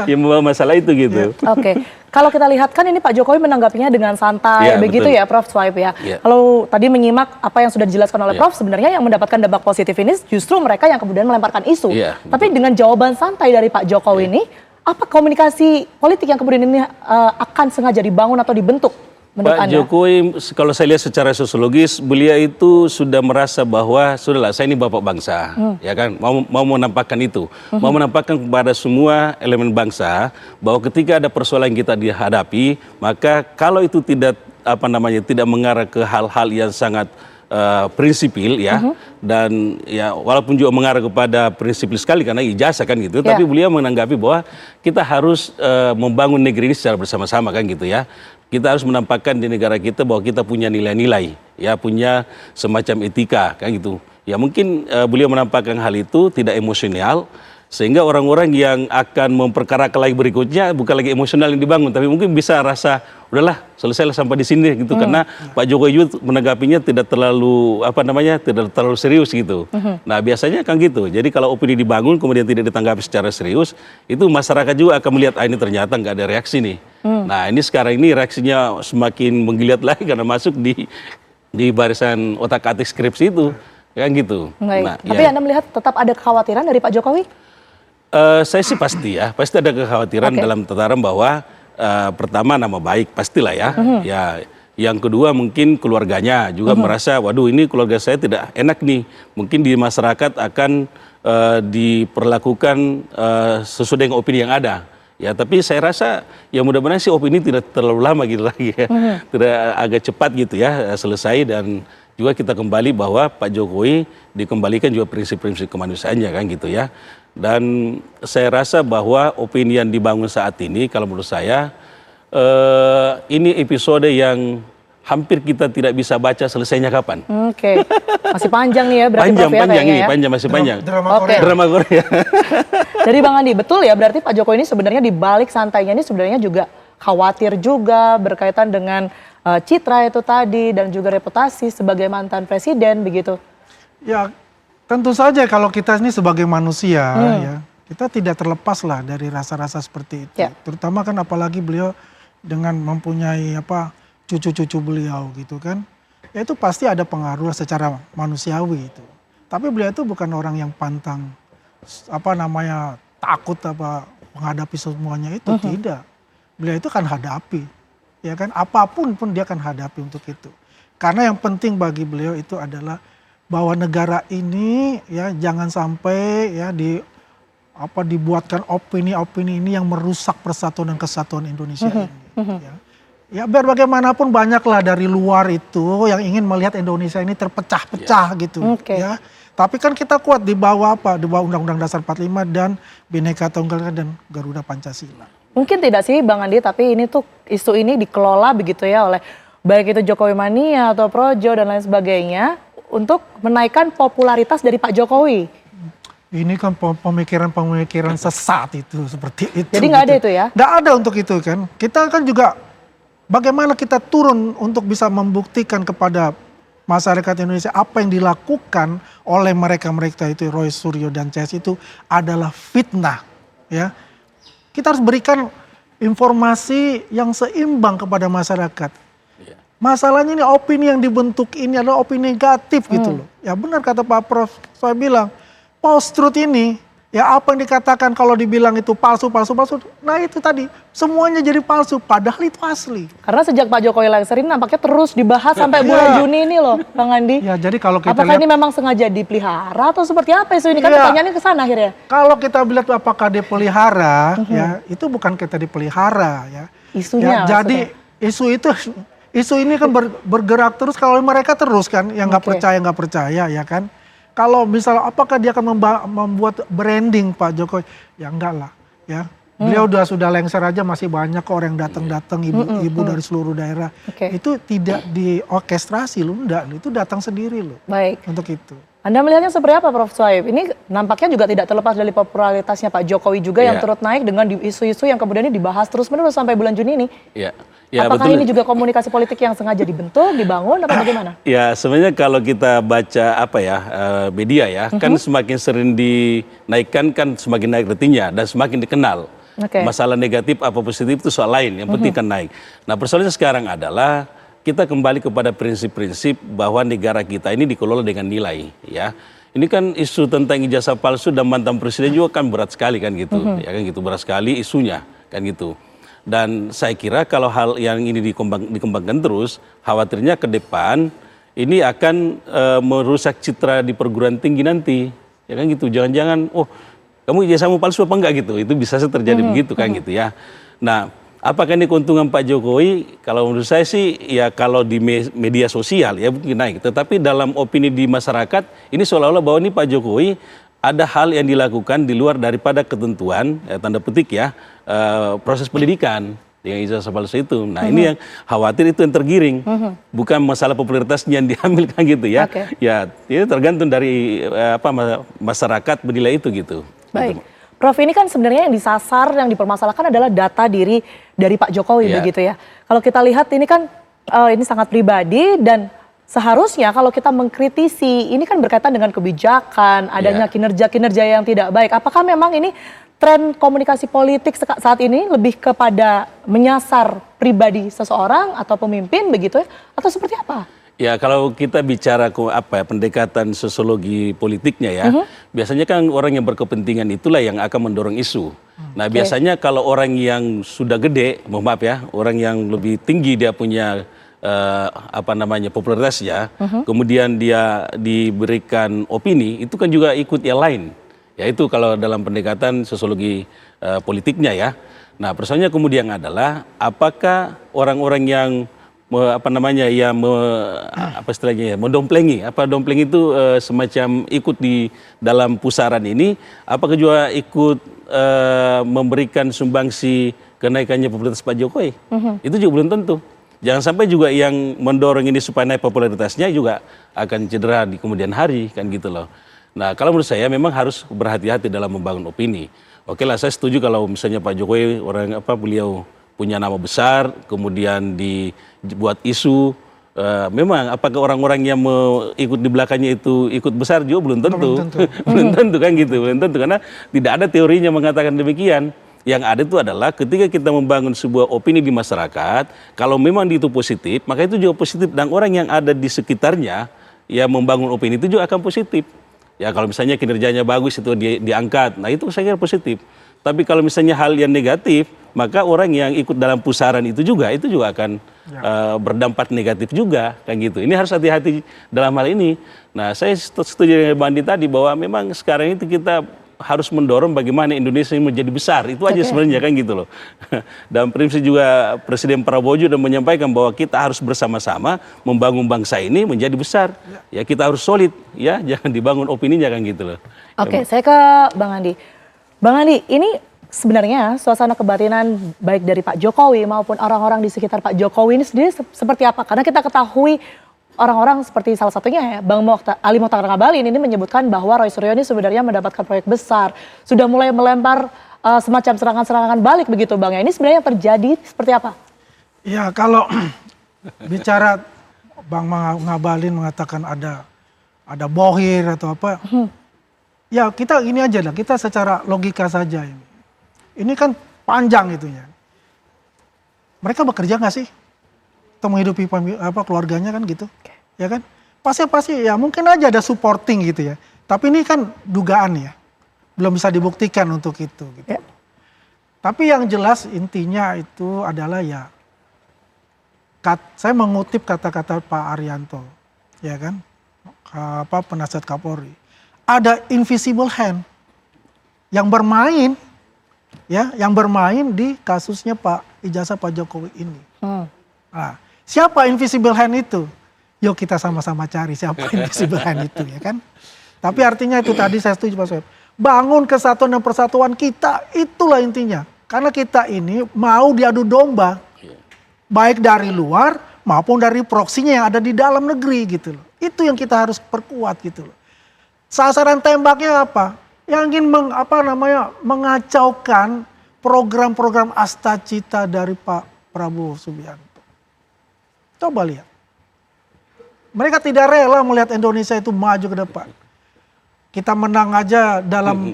yang membawa masalah itu gitu. Oke. Kalau kita lihat kan ini Pak Jokowi menanggapinya dengan santai begitu betul. ya Prof Swaib ya. Kalau tadi menyimak apa yang sudah dijelaskan oleh Prof, sebenarnya yang mendapatkan dampak positif ini justru mereka yang kemudian melemparkan isu. Tapi dengan jawaban santai dari Pak Jokowi ini, apa komunikasi politik yang kemudian ini akan sengaja dibangun atau dibentuk menurut Pak Anda? Jokowi, kalau saya lihat secara sosiologis, beliau itu sudah merasa bahwa sudahlah saya ini bapak bangsa, ya kan, mau menampakkan itu, mau menampakkan kepada semua elemen bangsa bahwa ketika ada persoalan yang kita dihadapi, maka kalau itu tidak tidak mengarah ke hal-hal yang sangat prinsipil ya, dan ya walaupun juga mengarah kepada prinsipil sekali karena ijazah kan gitu, tapi beliau menanggapi bahwa kita harus membangun negeri ini secara bersama-sama kan gitu ya. Kita harus menampakkan di negara kita bahwa kita punya nilai-nilai, ya punya semacam etika kan gitu. Ya mungkin beliau menampakkan hal itu tidak emosional, sehingga orang-orang yang akan memperkarakan lagi berikutnya bukan lagi emosional yang dibangun, tapi mungkin bisa rasa udahlah selesailah sampai di sini gitu, karena Pak Jokowi juga menanggapinya tidak terlalu tidak terlalu serius gitu. Nah biasanya kan gitu. Jadi kalau opini dibangun kemudian tidak ditanggapi secara serius, itu masyarakat juga akan melihat ini ternyata nggak ada reaksi nih. Nah ini sekarang ini reaksinya semakin menggeliat lagi karena masuk di barisan otak-atik skripsi itu, kan gitu. Nah, tapi Anda melihat tetap ada kekhawatiran dari Pak Jokowi? Saya sih pasti ada kekhawatiran dalam tataran bahwa pertama nama baik pastilah ya. Ya, yang kedua mungkin keluarganya juga merasa, waduh ini keluarga saya tidak enak nih. Mungkin di masyarakat akan diperlakukan sesuai dengan opini yang ada. Ya, tapi saya rasa ya mudah-mudahan sih opini tidak terlalu lama gitu lagi ya. Tidak agak cepat gitu ya selesai, dan juga kita kembali bahwa Pak Jokowi dikembalikan juga prinsip-prinsip kemanusiaannya kan gitu ya. Dan saya rasa bahwa opini yang dibangun saat ini kalau menurut saya ini episode yang hampir kita tidak bisa baca selesainya kapan. Oke. Masih panjang nih ya berarti Prof ya kayaknya ya. Panjang, masih panjang. Drama Korea. Jadi Bang Andi, betul ya berarti Pak Jokowi ini sebenarnya di balik santainya ini sebenarnya juga khawatir juga berkaitan dengan citra itu tadi dan juga reputasi sebagai mantan presiden begitu. Ya tentu saja kalau kita ini sebagai manusia ya, kita tidak terlepas lah dari rasa-rasa seperti itu. Terutama kan apalagi beliau dengan mempunyai cucu-cucu beliau gitu kan. Ya itu pasti ada pengaruh secara manusiawi itu. Tapi beliau itu bukan orang yang pantang takut menghadapi semuanya itu, tidak. Beliau itu kan hadapi. Ya kan, apapun pun dia akan hadapi untuk itu. Karena yang penting bagi beliau itu adalah bahwa negara ini ya jangan sampai ya dibuatkan opini-opini ini yang merusak persatuan dan kesatuan Indonesia ini. Ya biar bagaimanapun banyaklah dari luar itu yang ingin melihat Indonesia ini terpecah-pecah gitu. Ya. Tapi kan kita kuat di bawah di bawah Undang-Undang Dasar 45 dan Bhinneka Tunggal Ika dan Garuda Pancasila. Mungkin tidak sih Bang Andi, tapi ini tuh isu ini dikelola begitu ya oleh baik itu Jokowi Mania atau Projo dan lain sebagainya untuk menaikkan popularitas dari Pak Jokowi. Ini kan pemikiran-pemikiran sesat itu seperti itu. Jadi nggak ada itu ya? Nggak ada untuk itu kan. Kita kan juga bagaimana kita turun untuk bisa membuktikan kepada masyarakat Indonesia apa yang dilakukan oleh mereka itu Roy Suryo dan CS itu adalah fitnah ya. Kita harus berikan informasi yang seimbang kepada masyarakat. Masalahnya ini opini yang dibentuk ini adalah opini negatif gitu loh. Ya benar kata Pak Prof, saya bilang post-truth ini ya apa yang dikatakan kalau dibilang itu palsu. Nah itu tadi semuanya jadi palsu padahal itu asli. Karena sejak Pak Jokowi lengser ini nampaknya terus dibahas sampai bulan Juni ini loh Bang Andi. Ya jadi kalau kita apakah ini memang sengaja dipelihara atau seperti apa isu ini? Kan pertanyaannya ke sana akhirnya. Kalau kita lihat apakah dipelihara ya itu bukan kita dipelihara ya. Isunya ya, jadi isu ini kan bergerak terus kalau mereka terus kan yang nggak percaya ya kan. Kalau misalnya apakah dia akan membuat branding Pak Jokowi? Ya enggak lah ya. Beliau sudah lengser aja masih banyak orang yang datang ibu-ibu dari seluruh daerah. Itu tidak diorkestrasi loh, enggak. Itu datang sendiri loh. Baik. Untuk itu. Anda melihatnya seperti apa Prof Swaib? Ini nampaknya juga tidak terlepas dari popularitasnya Pak Jokowi juga yang turut naik dengan isu-isu yang kemudian ini dibahas terus-menerus sampai bulan Juni ini. Ya, apakah betul. Ini juga komunikasi politik yang sengaja dibentuk, dibangun, atau bagaimana? Ya, sebenarnya kalau kita baca media ya, kan semakin sering dinaikkan kan semakin naik ratingnya dan semakin dikenal. Masalah negatif apa positif itu soal lain, yang penting kan naik. Nah persoalannya sekarang adalah kita kembali kepada prinsip-prinsip bahwa negara kita ini dikelola dengan nilai, ya. Ini kan isu tentang ijazah palsu dan mantan presiden juga kan berat sekali kan gitu, ya kan gitu, berat sekali isunya kan gitu. Dan saya kira kalau hal yang ini dikembangkan terus, khawatirnya ke depan ini akan merusak citra di perguruan tinggi nanti, ya kan gitu. Jangan-jangan, oh kamu ijazahmu palsu apa enggak gitu, itu bisa terjadi begitu kan gitu ya. Nah, apakah ini keuntungan Pak Jokowi? Kalau menurut saya sih ya kalau di media sosial ya mungkin naik. Tetapi dalam opini di masyarakat ini seolah-olah bahwa ini Pak Jokowi ada hal yang dilakukan di luar daripada ketentuan, tanda petik ya, proses pendidikan dengan ijazah palsu itu. Nah ini yang khawatir itu yang tergiring. Bukan masalah popularitasnya yang diambil kan gitu ya. Ya ini tergantung dari masyarakat menilai itu gitu. Baik. Prof, ini kan sebenarnya yang disasar, yang dipermasalahkan adalah data diri dari Pak Jokowi begitu ya. Kalau kita lihat ini kan ini sangat pribadi dan seharusnya kalau kita mengkritisi, ini kan berkaitan dengan kebijakan, adanya kinerja-kinerja yang tidak baik. Apakah memang ini tren komunikasi politik saat ini lebih kepada menyasar pribadi seseorang atau pemimpin begitu ya? Atau seperti apa? Ya kalau kita bicara pendekatan sosiologi politiknya ya, biasanya kan orang yang berkepentingan itulah yang akan mendorong isu. Nah biasanya kalau orang yang sudah gede, mohon maaf ya, orang yang lebih tinggi dia punya popularitasnya, kemudian dia diberikan opini, itu kan juga ikut yang lain. Ya itu kalau dalam pendekatan sosiologi politiknya ya. Nah persoalannya kemudian adalah apakah orang-orang yang mendomplengi, dompleng itu semacam ikut di dalam pusaran ini, apakah juga ikut memberikan sumbangsi kenaikannya popularitas Pak Jokowi? Itu juga belum tentu. Jangan sampai juga yang mendorong ini supaya naik popularitasnya juga akan cedera di kemudian hari kan gitu loh. Nah kalau menurut saya memang harus berhati-hati dalam membangun opini. Oke lah saya setuju kalau misalnya Pak Jokowi beliau punya nama besar, kemudian dibuat isu. Memang apakah orang-orang yang ikut di belakangnya itu ikut besar juga belum tentu. Belum tentu kan gitu, belum tentu karena tidak ada teorinya mengatakan demikian. Yang ada itu adalah ketika kita membangun sebuah opini di masyarakat, kalau memang itu positif, maka itu juga positif dan orang yang ada di sekitarnya yang membangun opini itu juga akan positif. Ya kalau misalnya kinerjanya bagus itu diangkat, nah itu saya kira positif. Tapi kalau misalnya hal yang negatif, maka orang yang ikut dalam pusaran itu juga akan berdampak negatif juga kan gitu. Ini harus hati-hati dalam hal ini. Nah saya setuju dengan Bandi tadi bahwa memang sekarang itu kita harus mendorong bagaimana Indonesia ini menjadi besar. Itu aja sebenarnya kan gitu loh. Dan prinsip juga Presiden Prabowo juga menyampaikan bahwa kita harus bersama-sama membangun bangsa ini menjadi besar. Ya kita harus solid ya, jangan dibangun opininya kan gitu loh. Oke, saya ke Bang Andi. Bang Andi, ini sebenarnya suasana kebatinan baik dari Pak Jokowi maupun orang-orang di sekitar Pak Jokowi ini sendiri seperti apa? Karena kita ketahui orang-orang seperti salah satunya ya, Bang Ali Mokhtar Ngabalin ini menyebutkan bahwa Roy Suryo ini sebenarnya mendapatkan proyek besar. Sudah mulai melempar semacam serangan-serangan balik begitu Bang. Ini sebenarnya yang terjadi seperti apa? Ya kalau bicara Bang Ngabalin mengatakan ada bohir atau apa. Ya kita ini aja lah, kita secara logika saja ini. Ini kan panjang itunya. Mereka bekerja nggak sih? Atau menghidupi keluarganya kan gitu, ya kan? Pasti ya mungkin aja ada supporting gitu ya. Tapi ini kan dugaan ya, belum bisa dibuktikan untuk itu. Gitu. Ya. Tapi yang jelas intinya itu adalah ya, saya mengutip kata-kata Pak Arianto, ya kan, penasihat Kapolri. Ada invisible hand yang bermain, ya, yang bermain di kasusnya ijazah Pak Jokowi ini. Nah, siapa invisible hand itu? Yuk kita sama-sama cari siapa invisible hand itu, ya kan? Tapi artinya itu tadi saya setuju Pak Soeb. Bangun kesatuan dan persatuan kita, itulah intinya. Karena kita ini mau diadu domba, baik dari luar maupun dari proksinya yang ada di dalam negeri gitu loh. Itu yang kita harus perkuat gitu loh. Sasaran tembaknya apa? Yang ingin mengacaukan program-program Astacita dari Pak Prabowo Subianto. Coba lihat. Mereka tidak rela melihat Indonesia itu maju ke depan. Kita menang aja dalam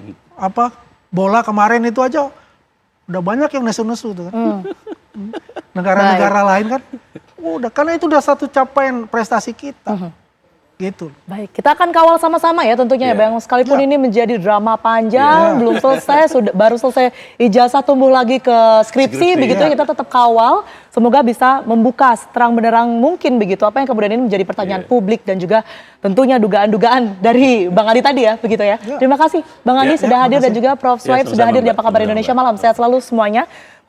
bola kemarin itu aja Udah banyak yang nesu-nesu tuh kan. Negara-negara lain kan udah, karena itu udah satu capaian prestasi kita. Gitu. Baik, kita akan kawal sama-sama ya tentunya ya Bang. Sekalipun ini menjadi drama panjang, belum selesai, baru selesai ijazah tumbuh lagi ke skripsi, begitu kita tetap kawal. Semoga bisa membuka terang benderang mungkin begitu apa yang kemudian ini menjadi pertanyaan publik dan juga tentunya dugaan-dugaan dari Bang Andi tadi ya, begitu ya. Terima kasih Bang Andi sudah hadir dan juga Prof. Swaib sudah hadir di Apa Kabar Indonesia Malam. Sehat selalu semuanya.